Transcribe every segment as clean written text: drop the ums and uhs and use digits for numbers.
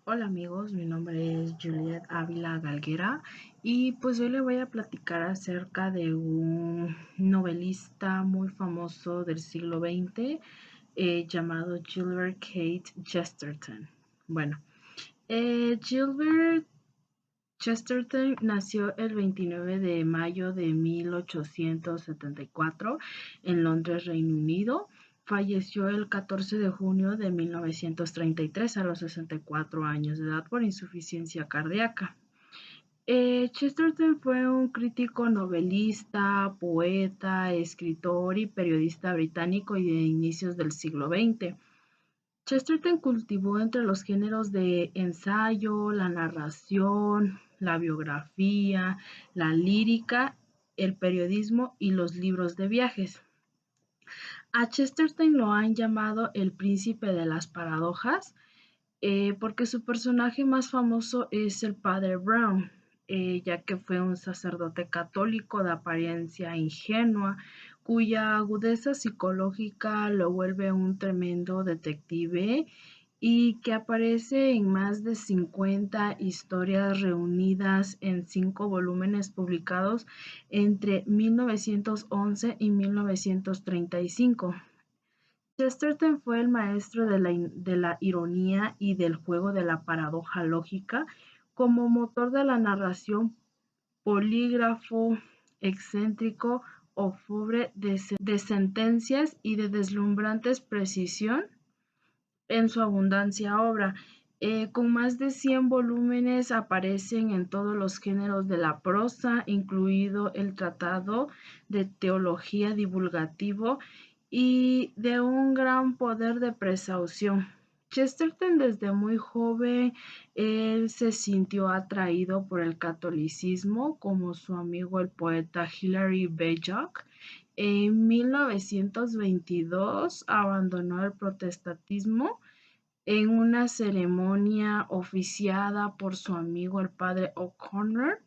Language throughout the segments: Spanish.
Hola amigos, mi nombre es Juliet Ávila Galguera y pues hoy le voy a platicar acerca de un novelista muy famoso del siglo XX llamado Gilbert Keith Chesterton. Bueno, Gilbert Chesterton nació el 29 de mayo de 1874 en Londres, Reino Unido. Falleció el 14 de junio de 1933 a los 64 años de edad por insuficiencia cardíaca. Chesterton fue un crítico, novelista, poeta, escritor y periodista británico y de inicios del siglo XX. Chesterton cultivó entre los géneros de ensayo, la narración, la biografía, la lírica, el periodismo y los libros de viajes. A Chesterton lo han llamado el príncipe de las paradojas, porque su personaje más famoso es el Padre Brown, ya que fue un sacerdote católico de apariencia ingenua, cuya agudeza psicológica lo vuelve un tremendo detective y que aparece en más de 50 historias reunidas en 5 volúmenes publicados entre 1911 y 1935. Chesterton fue el maestro de la ironía y del juego de la paradoja lógica como motor de la narración, polígrafo, excéntrico, ofobre de sentencias y de deslumbrantes precisión en su abundancia obra. Con más de 100 volúmenes aparecen en todos los géneros de la prosa, incluido el Tratado de Teología Divulgativo y de un gran poder de persuasión. Chesterton desde muy joven él se sintió atraído por el catolicismo como su amigo el poeta Hilary Belloc. En 1922 abandonó el protestantismo en una ceremonia oficiada por su amigo el padre O'Connor,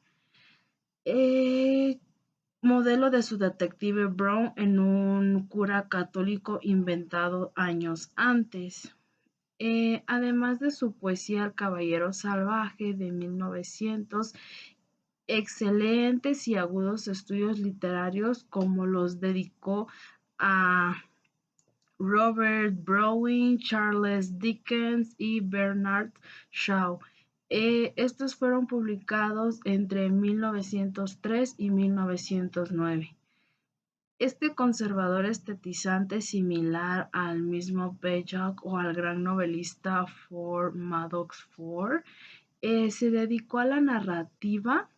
eh, modelo de su detective Brown en un cura católico inventado años antes. Además de su poesía El Caballero Salvaje de 1900, excelentes y agudos estudios literarios como los dedicó a Robert Browning, Charles Dickens y Bernard Shaw. Estos fueron publicados entre 1903 y 1909. Este conservador estetizante, similar al mismo Belloc o al gran novelista Ford Madox Ford, se dedicó a la narrativa,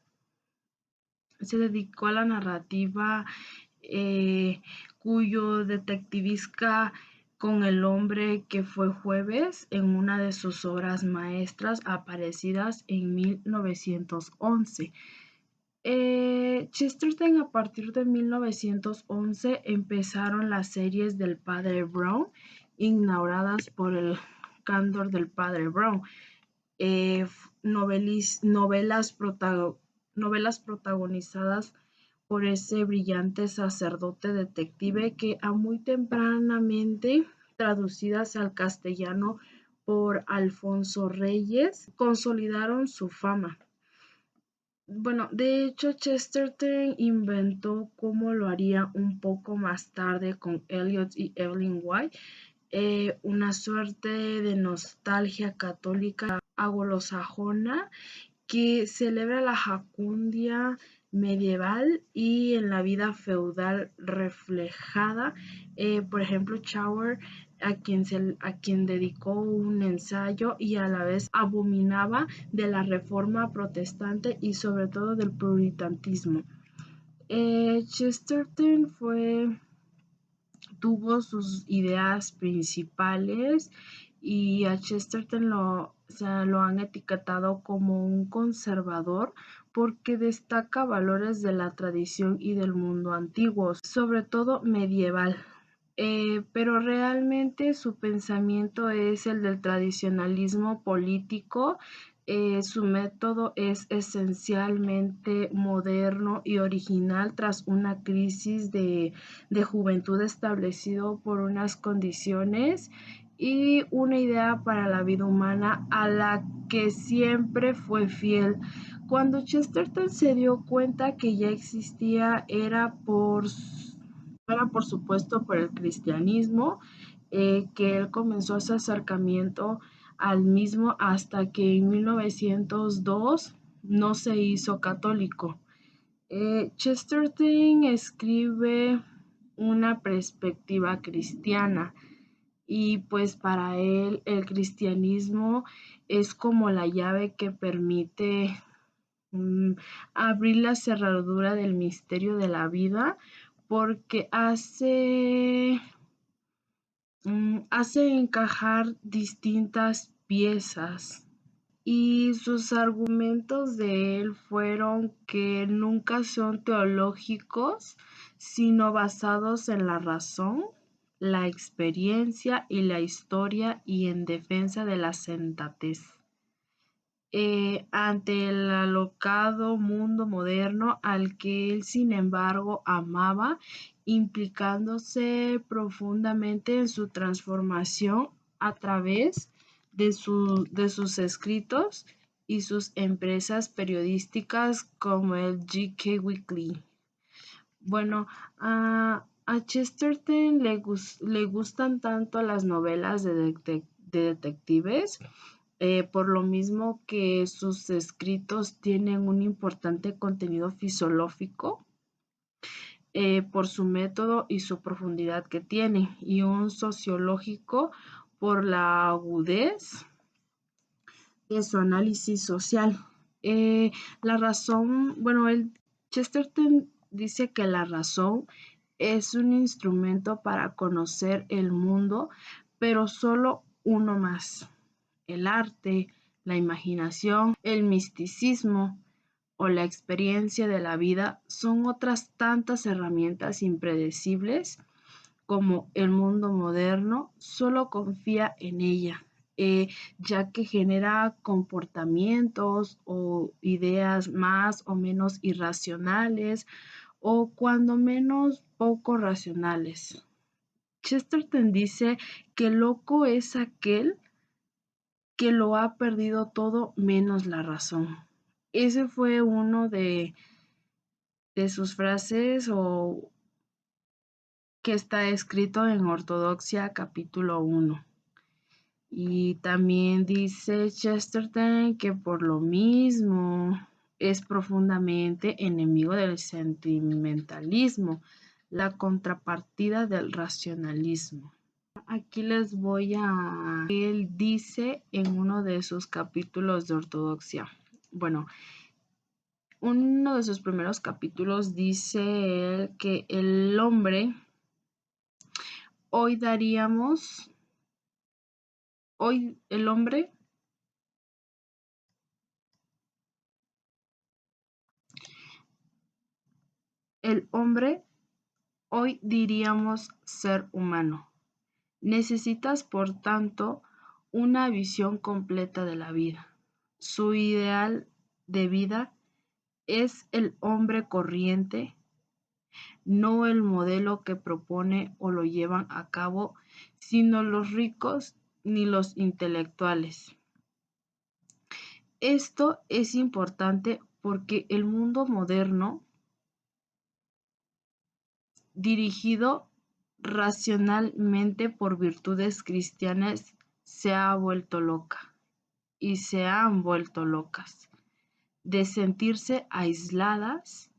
cuyo detectivesca con El hombre que fue jueves en una de sus obras maestras aparecidas en 1911. Chesterton a partir de 1911 empezaron las series del Padre Brown, inauguradas por el candor del Padre Brown, novelas protagonizadas por ese brillante sacerdote detective que a muy tempranamente, traducidas al castellano por Alfonso Reyes, consolidaron su fama. Bueno, de hecho, Chesterton inventó cómo lo haría un poco más tarde con Eliot y Evelyn White, una suerte de nostalgia católica anglosajona que celebra la jacundia medieval y en la vida feudal reflejada. Por ejemplo, Chaucer, a quien dedicó un ensayo y a la vez abominaba de la reforma protestante y sobre todo del puritanismo. Chesterton tuvo sus ideas principales y a Chesterton lo han etiquetado como un conservador porque destaca valores de la tradición y del mundo antiguo, sobre todo medieval. Pero realmente su pensamiento es el del tradicionalismo político. Su método es esencialmente moderno y original tras una crisis de juventud establecido por unas condiciones y una idea para la vida humana a la que siempre fue fiel. Cuando Chesterton se dio cuenta que ya existía, era por supuesto por el cristianismo, que él comenzó ese acercamiento al mismo hasta que en 1902 no se hizo católico. Chesterton escribe una perspectiva cristiana y pues para él el cristianismo es como la llave que permite abrir la cerradura del misterio de la vida porque hace encajar distintas piezas. Y sus argumentos de él fueron que nunca son teológicos, sino basados en la razón, la experiencia y la historia y en defensa de la sensatez. Ante el alocado mundo moderno al que él sin embargo amaba, implicándose profundamente en su transformación a través de sus escritos y sus empresas periodísticas como el GK Weekly. Bueno, a Chesterton le gustan tanto las novelas de detectives, por lo mismo que sus escritos tienen un importante contenido filosófico, por su método y su profundidad que tiene, y un sociológico por la agudez de su análisis social. La razón, bueno, Chesterton dice que la razón es un instrumento para conocer el mundo, pero solo uno más. El arte, la imaginación, el misticismo o la experiencia de la vida son otras tantas herramientas impredecibles como el mundo moderno solo confía en ella, ya que genera comportamientos o ideas más o menos irracionales o cuando menos poco racionales. Chesterton dice que loco es aquel que lo ha perdido todo menos la razón. Ese fue uno de sus frases o que está escrito en Ortodoxia capítulo 1. Y también dice Chesterton que por lo mismo es profundamente enemigo del sentimentalismo, la contrapartida del racionalismo. Aquí les voy a... Él dice en uno de sus capítulos de Ortodoxia. Bueno, uno de sus primeros capítulos dice él que el hombre hoy el hombre hoy diríamos ser humano. Necesitas, por tanto, una visión completa de la vida. Su ideal de vida es el hombre corriente, no el modelo que propone o lo llevan a cabo, sino los ricos ni los intelectuales. Esto es importante porque el mundo moderno, dirigido racionalmente por virtudes cristianas, se ha vuelto loca y se han vuelto locas de sentirse aisladas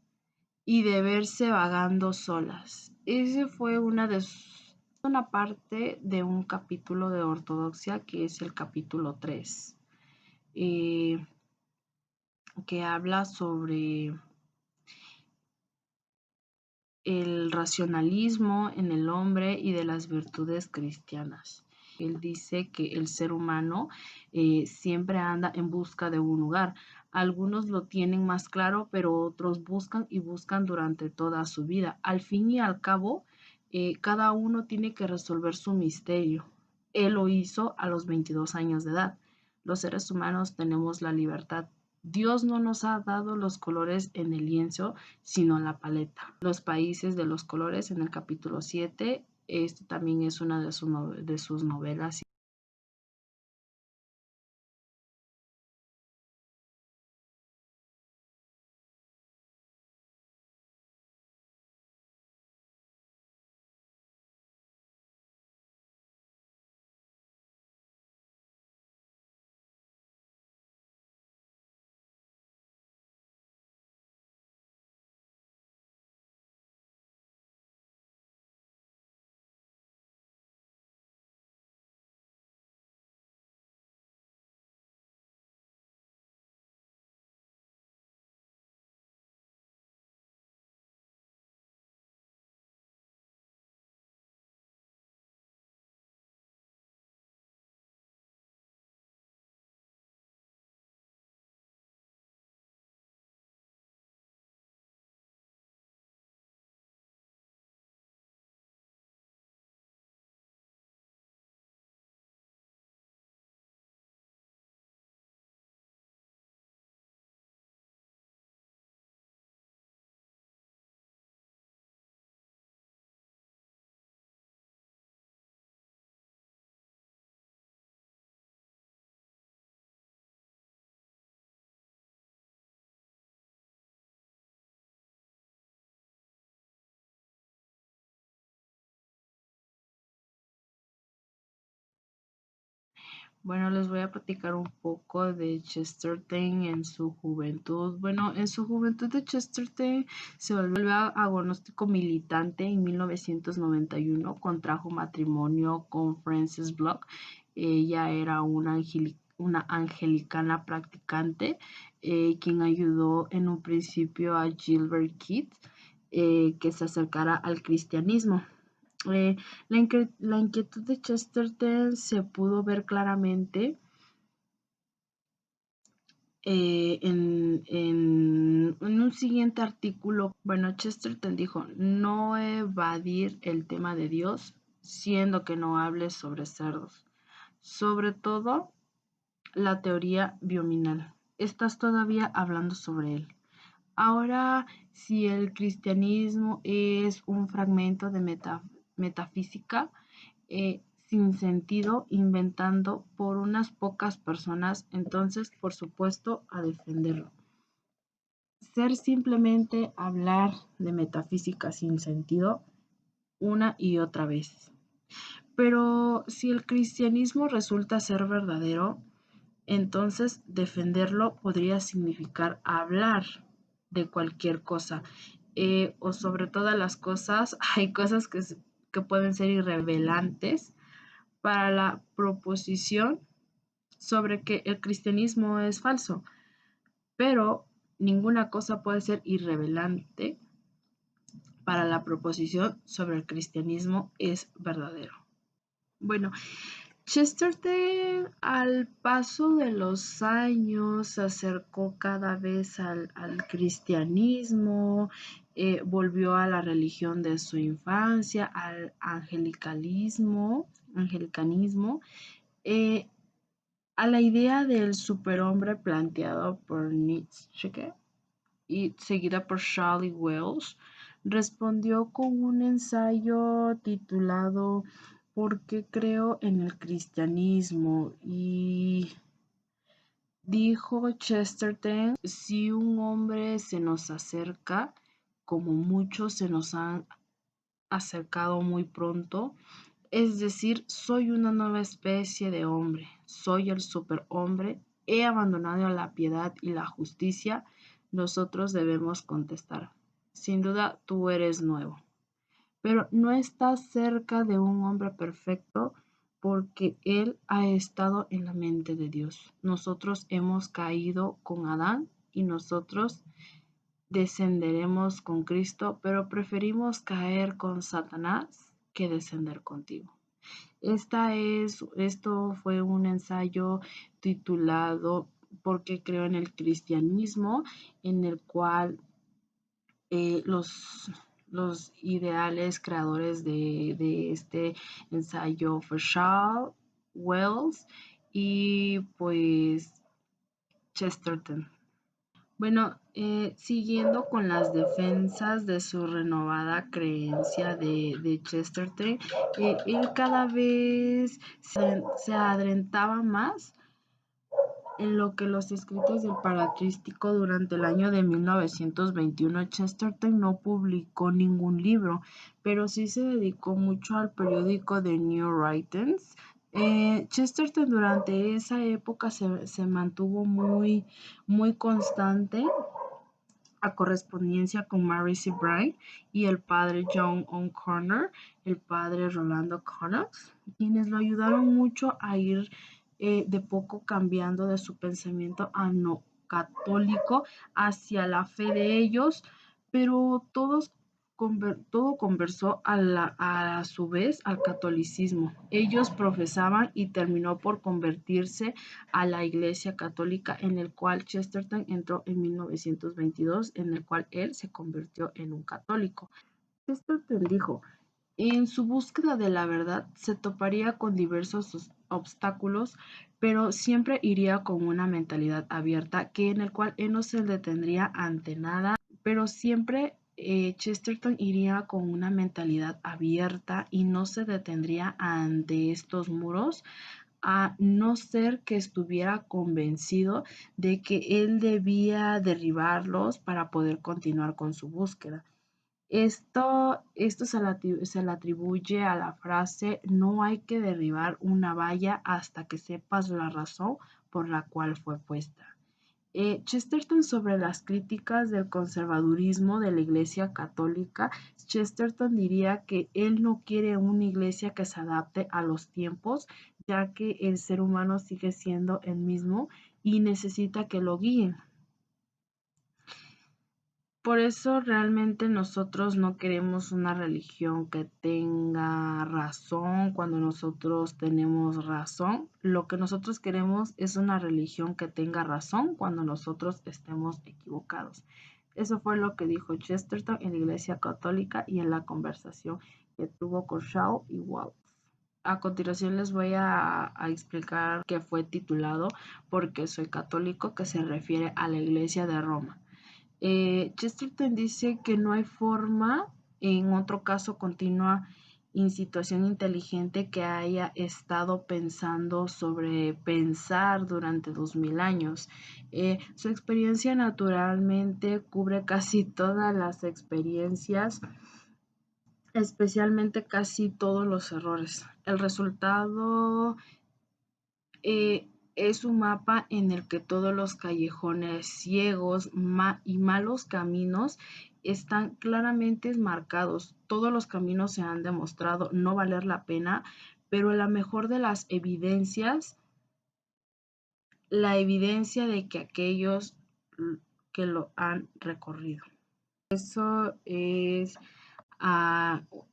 y de verse vagando solas. Ese fue una parte de un capítulo de Ortodoxia que es el capítulo 3, que habla sobre el racionalismo en el hombre y de las virtudes cristianas. Él dice que el ser humano siempre anda en busca de un lugar. Algunos lo tienen más claro, pero otros buscan y buscan durante toda su vida. Al fin y al cabo, cada uno tiene que resolver su misterio. Él lo hizo a los 22 años de edad. Los seres humanos tenemos la libertad. Dios no nos ha dado los colores en el lienzo, sino la paleta. Los países de los colores en el capítulo 7, esto también es una de sus novelas. Bueno, les voy a platicar un poco de Chesterton en su juventud. Bueno, en su juventud de Chesterton se volvió agnóstico militante en 1991, contrajo matrimonio con Frances Block. Ella era una anglicana practicante, quien ayudó en un principio a Gilbert Keith que se acercara al cristianismo. Eh, la inquietud de Chesterton se pudo ver claramente en un siguiente artículo. Bueno, Chesterton dijo, no evadir el tema de Dios, siendo que no hables sobre cerdos. Sobre todo, la teoría biominal. Estás todavía hablando sobre él. Ahora, si el cristianismo es un fragmento de metafísica sin sentido, inventando por unas pocas personas, entonces, por supuesto, a defenderlo. Ser simplemente hablar de metafísica sin sentido una y otra vez. Pero si el cristianismo resulta ser verdadero, entonces defenderlo podría significar hablar de cualquier cosa. O sobre todas las cosas, hay cosas que pueden ser irrevelantes para la proposición sobre que el cristianismo es falso, pero ninguna cosa puede ser irrelevante para la proposición sobre el cristianismo es verdadero. Bueno, Chesterton al paso de los años se acercó cada vez al cristianismo, volvió a la religión de su infancia, al angelicanismo, a la idea del superhombre planteado por Nietzsche y seguida por Charlie Wells, respondió con un ensayo titulado ¿Por qué creo en el cristianismo? Y dijo Chesterton, si un hombre se nos acerca, como muchos se nos han acercado muy pronto, es decir, soy una nueva especie de hombre, soy el superhombre, he abandonado la piedad y la justicia. Nosotros debemos contestar, sin duda tú eres nuevo, pero no estás cerca de un hombre perfecto porque él ha estado en la mente de Dios. Nosotros hemos caído con Adán y nosotros descenderemos con Cristo, pero preferimos caer con Satanás que descender contigo. Esto fue un ensayo titulado ¿Por qué creo en el cristianismo? En el cual eh, los, los ideales creadores de este ensayo fue Charles Wells y pues Chesterton. Bueno, siguiendo con las defensas de su renovada creencia de Chesterton, él cada vez se adentraba más en lo que los escritos del patrístico. Durante el año de 1921, Chesterton no publicó ningún libro, pero sí se dedicó mucho al periódico The New Writings. Chesterton durante esa época se mantuvo muy constante a correspondencia con Mary C. Bryant y el padre John O'Connor, el padre Rolando Connox, quienes lo ayudaron mucho a ir de poco cambiando de su pensamiento católico hacia la fe de ellos, pero todo conversó a su vez al catolicismo. Ellos profesaban y terminó por convertirse a la Iglesia Católica, en el cual Chesterton entró en 1922, en el cual él se convirtió en un católico. Chesterton dijo, en su búsqueda de la verdad se toparía con diversos obstáculos, pero siempre iría con una mentalidad abierta, que en el cual él no se detendría ante nada, pero siempre Chesterton iría con una mentalidad abierta y no se detendría ante estos muros, a no ser que estuviera convencido de que él debía derribarlos para poder continuar con su búsqueda. Esto se le atribuye a la frase no hay que derribar una valla hasta que sepas la razón por la cual fue puesta. Chesterton sobre las críticas del conservadurismo de la Iglesia Católica, Chesterton diría que él no quiere una iglesia que se adapte a los tiempos, ya que el ser humano sigue siendo el mismo y necesita que lo guíen. Por eso realmente nosotros no queremos una religión que tenga razón cuando nosotros tenemos razón. Lo que nosotros queremos es una religión que tenga razón cuando nosotros estemos equivocados. Eso fue lo que dijo Chesterton en la Iglesia Católica y en la conversación que tuvo con Shaw y Waltz. A continuación les voy a explicar que fue titulado Porque soy católico, que se refiere a la Iglesia de Roma. Chesterton dice que no hay forma, en otro caso continua situación inteligente que haya estado pensando sobre pensar durante 2000 años. Su experiencia naturalmente cubre casi todas las experiencias, especialmente casi todos los errores. El resultado es un mapa en el que todos los callejones ciegos y malos caminos están claramente marcados. Todos los caminos se han demostrado no valer la pena, pero la mejor de las evidencias, la evidencia de que aquellos que lo han recorrido. Eso es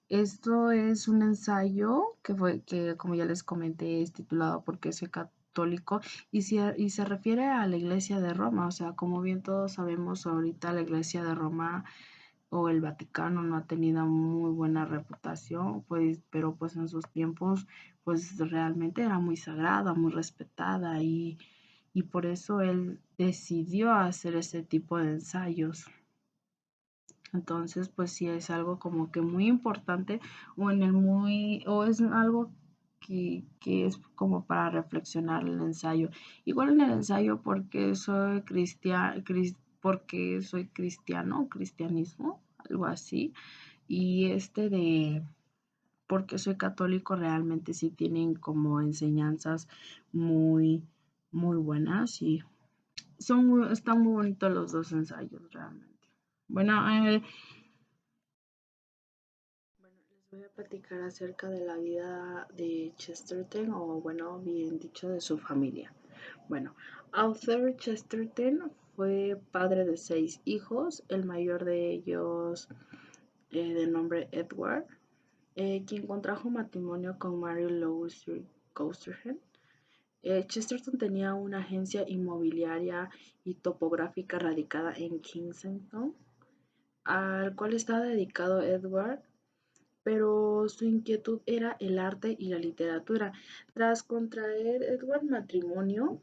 esto es un ensayo que como ya les comenté, es titulado Porque soy católico y se refiere a la Iglesia de Roma. O sea, como bien todos sabemos, ahorita la Iglesia de Roma o el Vaticano no ha tenido muy buena reputación, pues, pero pues en sus tiempos, pues realmente era muy sagrada, muy respetada y por eso él decidió hacer ese tipo de ensayos. Entonces, pues sí es algo como que muy importante o es algo que es como para reflexionar el ensayo. Igual en el ensayo porque soy cristiano, cristianismo, algo así. Y este de porque soy católico realmente sí tienen como enseñanzas muy, muy buenas y están muy bonitos los dos ensayos realmente. Bueno, les voy a platicar acerca de la vida de Chesterton, o bueno, bien dicho, de su familia. Bueno, Arthur Chesterton fue padre de 6 hijos, el mayor de ellos de nombre Edward, quien contrajo matrimonio con Mary Louise Costerton. Chesterton tenía una agencia inmobiliaria y topográfica radicada en Kensington, al cual estaba dedicado Edward, pero su inquietud era el arte y la literatura. Tras contraer Edward matrimonio,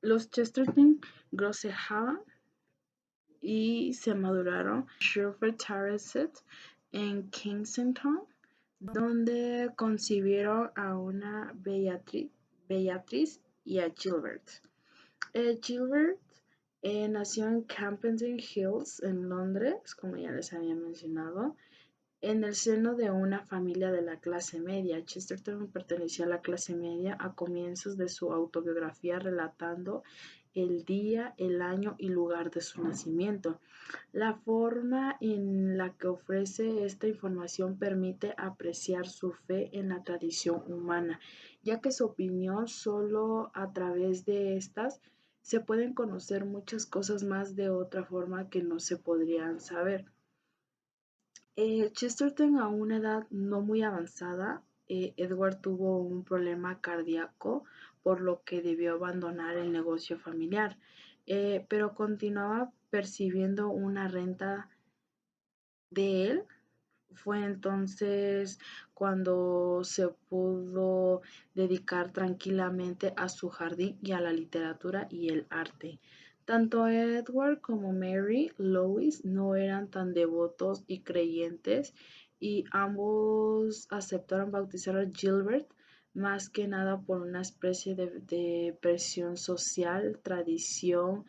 los Chesterton grosejaban y se maduraron Sherwood Terrace en Kensington, donde concibieron a una Beatriz y a Gilbert. Gilbert nació en Camden Hills, en Londres, como ya les había mencionado, en el seno de una familia de la clase media. Chesterton perteneció a la clase media a comienzos de su autobiografía relatando el día, el año y lugar de su nacimiento. La forma en la que ofrece esta información permite apreciar su fe en la tradición humana, ya que su opinión solo a través de estas se pueden conocer muchas cosas más de otra forma que no se podrían saber. Chesterton a una edad no muy avanzada, Edward tuvo un problema cardíaco, por lo que debió abandonar el negocio familiar, pero continuaba percibiendo una renta de él. Fue entonces cuando se pudo dedicar tranquilamente a su jardín y a la literatura y el arte. Tanto Edward como Mary Louise no eran tan devotos y creyentes y ambos aceptaron bautizar a Gilbert más que nada por una especie de presión social, tradición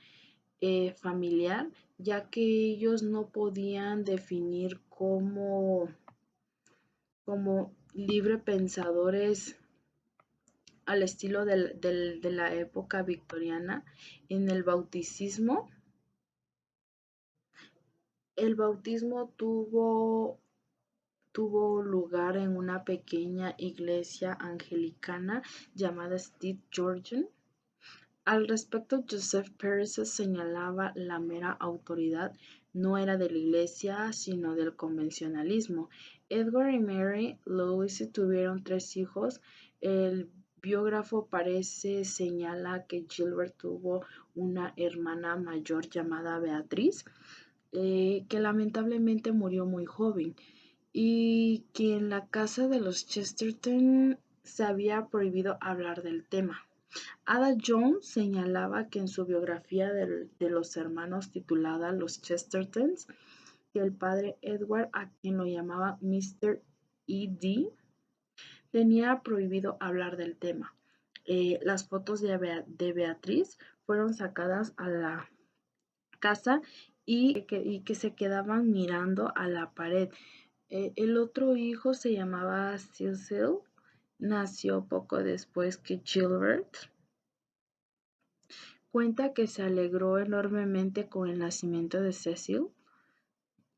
familiar, ya que ellos no podían definir como libre pensadores al estilo de la época victoriana. En el bautismo tuvo lugar en una pequeña iglesia anglicana llamada St. George's. Al respecto, Joseph Peirce señalaba la mera autoridad no era de la Iglesia, sino del convencionalismo. Edward y Mary Louise tuvieron 3 hijos. El biógrafo parece señala que Gilbert tuvo una hermana mayor llamada Beatriz, que lamentablemente murió muy joven, y que en la casa de los Chesterton se había prohibido hablar del tema. Ada Jones señalaba que en su biografía de los hermanos titulada Los Chestertons, que el padre Edward, a quien lo llamaba Mr. E.D., tenía prohibido hablar del tema. Las fotos de Beatriz fueron sacadas a la casa y que se quedaban mirando a la pared. El otro hijo se llamaba Cecil, nació poco después que Gilbert. Cuenta que se alegró enormemente con el nacimiento de Cecil,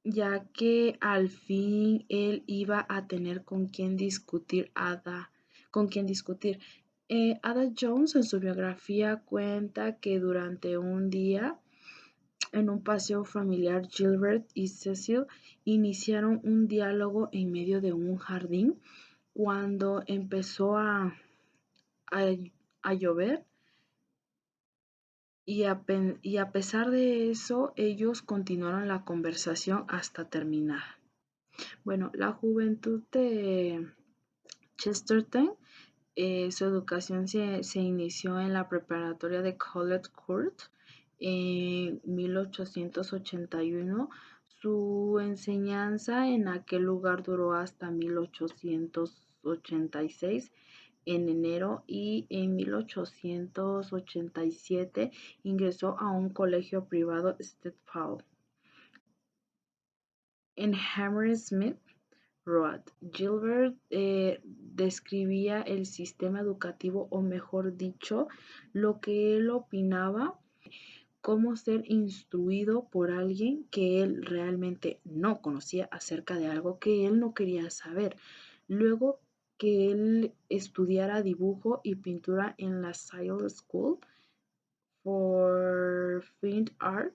ya que al fin él iba a tener con quien discutir. Ada Jones en su biografía cuenta que durante un día en un paseo familiar, Gilbert y Cecil iniciaron un diálogo en medio de un jardín cuando empezó a llover. Y a pesar de eso, ellos continuaron la conversación hasta terminar. Bueno, la juventud de Chesterton, su educación se inició en la preparatoria de College Court en 1881. Su enseñanza en aquel lugar duró hasta 1886 en enero, y en 1887 ingresó a un colegio privado St. Paul en Hammersmith Road. Gilbert describía el sistema educativo, o mejor dicho, lo que él opinaba, cómo ser instruido por alguien que él realmente no conocía acerca de algo que él no quería saber. Luego que él estudiara dibujo y pintura en la Sale School for Fine Art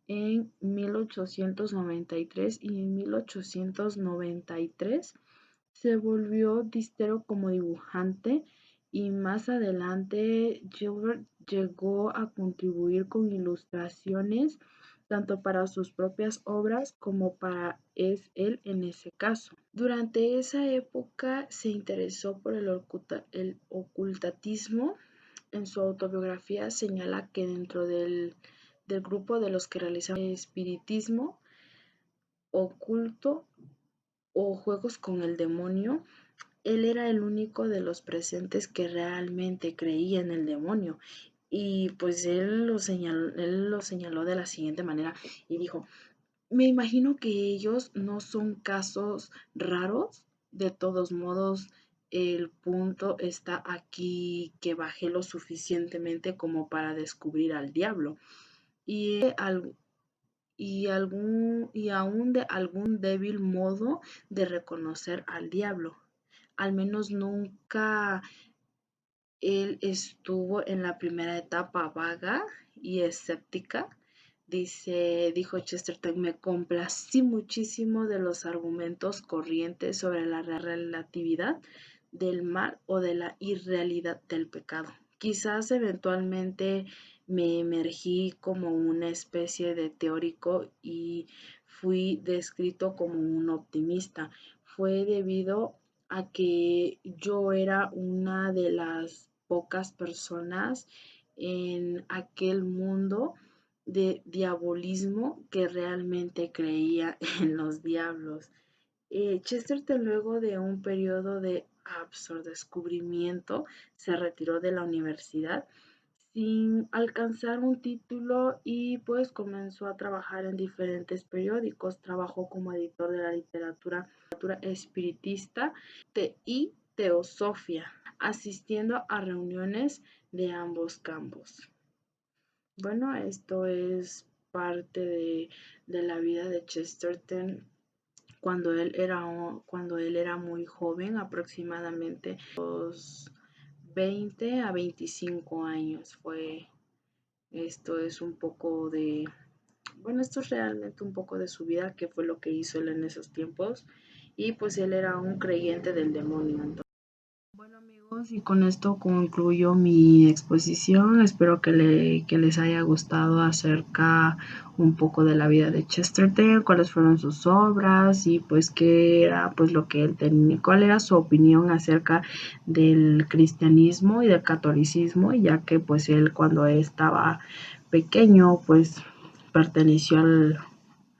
en 1893, y en 1893 se volvió diestro como dibujante, y más adelante Gilbert llegó a contribuir con ilustraciones tanto para sus propias obras como para él en ese caso. Durante esa época se interesó por el ocultismo. En su autobiografía señala que dentro del grupo de los que realizaban espiritismo, oculto o juegos con el demonio, él era el único de los presentes que realmente creía en el demonio. Y pues él lo señaló de la siguiente manera y dijo: me imagino que ellos no son casos raros. De todos modos, el punto está aquí, que bajé lo suficientemente como para descubrir al diablo y aún de algún débil modo de reconocer al diablo. Al menos nunca él estuvo en la primera etapa vaga y escéptica. Dijo Chesterton: me complací muchísimo de los argumentos corrientes sobre la relatividad del mal o de la irrealidad del pecado. Quizás eventualmente me emergí como una especie de teórico y fui descrito como un optimista. Fue debido a que yo era una de las pocas personas en aquel mundo de diabolismo que realmente creía en los diablos. Chesterton, luego de un periodo de absurdescubrimiento, se retiró de la universidad. sin alcanzar un título y pues comenzó a trabajar en diferentes periódicos. Trabajó como editor de la literatura espiritista y teosofía, asistiendo a reuniones de ambos campos. Bueno, esto es parte de la vida de Chesterton cuando él era muy joven, aproximadamente los 20 a 25 años. Esto es un poco de, bueno, esto es realmente un poco de su vida, que fue lo que hizo él en esos tiempos. Y pues él era un creyente del demonio. Bueno amigos, y con esto concluyo mi exposición. Espero que les haya gustado acerca un poco de la vida de Chesterton, cuáles fueron sus obras y pues qué era pues lo que él tenía, cuál era su opinión acerca del cristianismo y del catolicismo, ya que pues él cuando estaba pequeño pues perteneció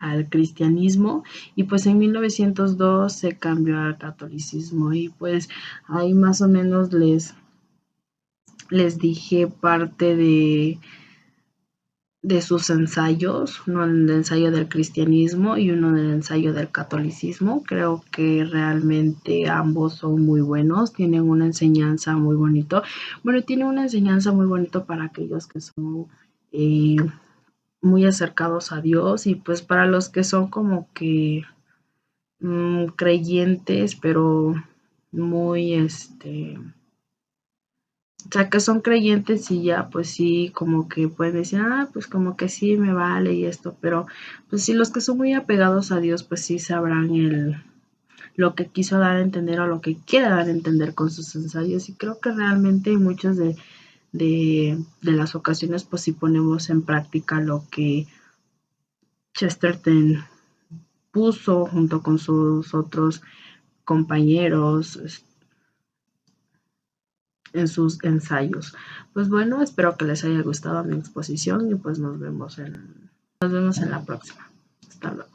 al cristianismo y pues en 1902 se cambió al catolicismo y pues ahí más o menos les dije parte de sus ensayos, uno del ensayo del cristianismo y uno del ensayo del catolicismo. Creo que realmente ambos son muy buenos, tienen una enseñanza muy bonito. Bueno, tiene una enseñanza muy bonito para aquellos que son eh, muy acercados a Dios y pues para los que son como que creyentes, pero muy, o sea, que son creyentes y ya, pues sí, como que pueden decir, pues como que sí me vale y esto, pero pues sí, los que son muy apegados a Dios, pues sí sabrán lo que quiso dar a entender o lo que quiere dar a entender con sus ensayos y creo que realmente en muchas de las ocasiones, pues sí ponemos en práctica lo que Chesterton puso junto con sus otros compañeros en sus ensayos. Pues bueno, espero que les haya gustado mi exposición y pues nos vemos en la próxima. Hasta luego.